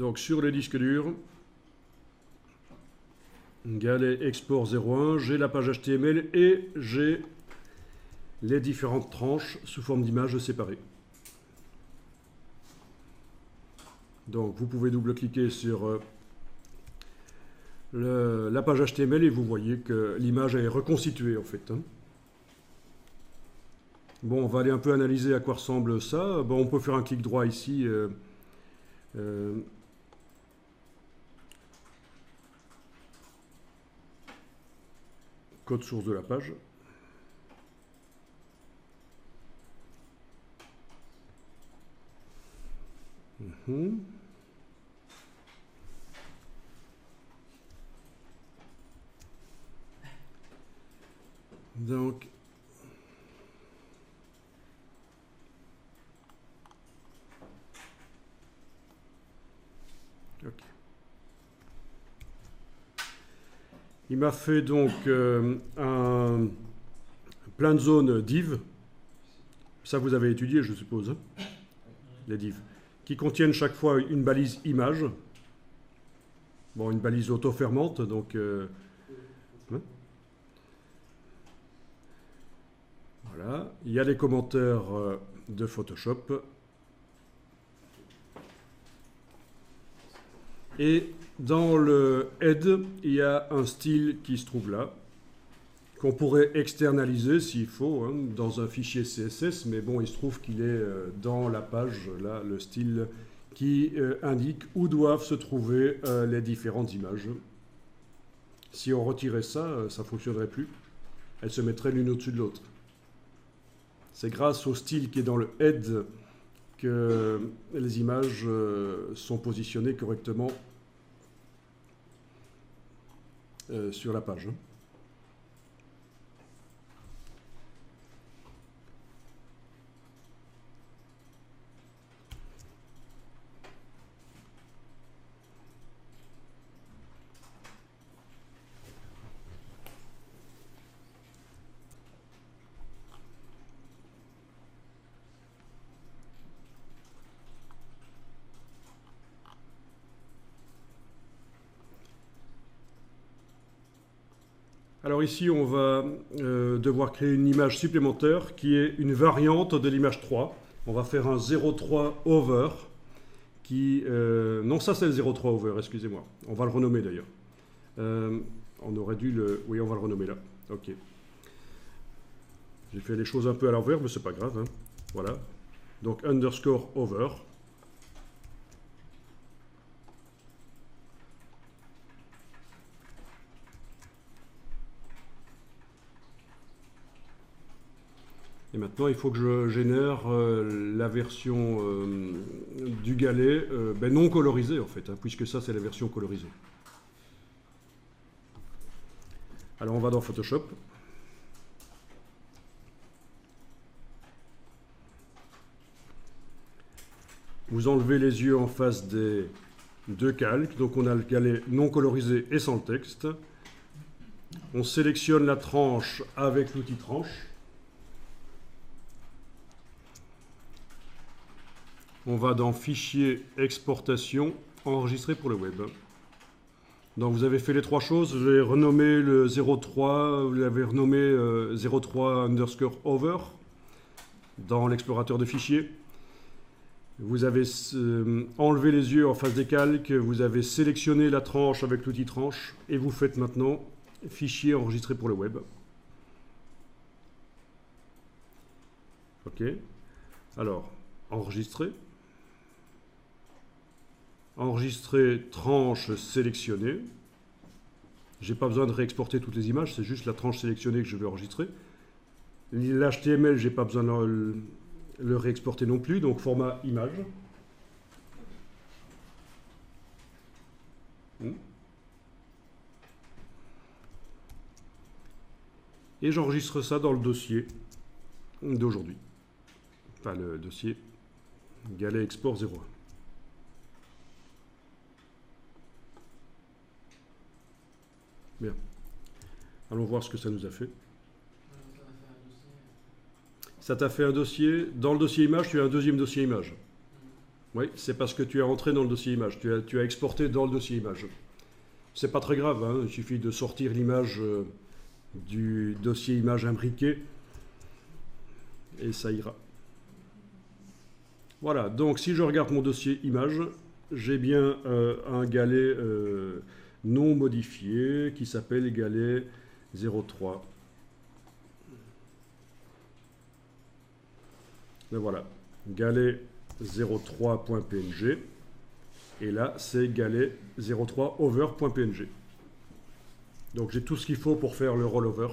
Donc sur les disques durs, galet export 01, j'ai la page HTML et j'ai les différentes tranches sous forme d'images séparées. Donc vous pouvez double-cliquer sur la page HTML et vous voyez que l'image est reconstituée en fait. Bon, on va aller un peu analyser à quoi ressemble ça. Bon, on peut faire un clic droit ici. Code source de la page. Donc, ok. Il m'a fait donc un plein de zones div. Ça, vous avez étudié, je suppose, hein, les divs, qui contiennent chaque fois une balise image. Bon, une balise auto-fermante, donc... hein. Voilà. Il y a les commentaires de Photoshop. Et dans le head, il y a un style qui se trouve là, qu'on pourrait externaliser s'il faut, hein, dans un fichier CSS, mais bon, il se trouve qu'il est dans la page, là, le style qui indique où doivent se trouver les différentes images. Si on retirait ça, ça ne fonctionnerait plus. Elles se mettraient l'une au-dessus de l'autre. C'est grâce au style qui est dans le head que les images sont positionnées correctement sur la page. Alors ici, on va devoir créer une image supplémentaire qui est une variante de l'image 3. On va faire un 03 over qui... non, ça c'est le 03 over, excusez-moi. On va le renommer d'ailleurs. On aurait dû le... Oui, on va le renommer là. Ok. J'ai fait les choses un peu à l'envers, mais c'est pas grave. Hein. Voilà. Donc underscore over. Et maintenant, il faut que je génère la version du galet non colorisée, en fait, hein, puisque ça, c'est la version colorisée. Alors, on va dans Photoshop. Vous enlevez les yeux en face des deux calques. Donc, on a le galet non colorisé et sans le texte. On sélectionne la tranche avec l'outil tranche. On va dans Fichier, Exportation, Enregistrer pour le web. Donc vous avez fait les trois choses. Je vais renommer le 03, vous l'avez renommé 03 underscore over dans l'explorateur de fichiers. Vous avez enlevé les yeux en face des calques, vous avez sélectionné la tranche avec l'outil tranche et vous faites maintenant Fichier, Enregistrer pour le web. Ok. Alors, enregistrer. Enregistrer tranche sélectionnée. Je n'ai pas besoin de réexporter toutes les images, c'est juste la tranche sélectionnée que je vais enregistrer. L'HTML, je n'ai pas besoin de le réexporter non plus, donc format image. Et j'enregistre ça dans le dossier d'aujourd'hui. Enfin, le dossier galet export 01. Bien. Allons voir ce que ça nous a fait. Ça t'a fait un dossier. Dans le dossier image, tu as un deuxième dossier image. Oui, c'est parce que tu es entré dans le dossier image. Tu as exporté dans le dossier image. C'est pas très grave, hein, il suffit de sortir l'image du dossier image imbriqué et ça ira. Voilà, donc si je regarde mon dossier image, j'ai bien un galet non modifié qui s'appelle galet 03. Et voilà, galet 03.png. Et là, c'est galet 03 over.png. Donc j'ai tout ce qu'il faut pour faire le rollover.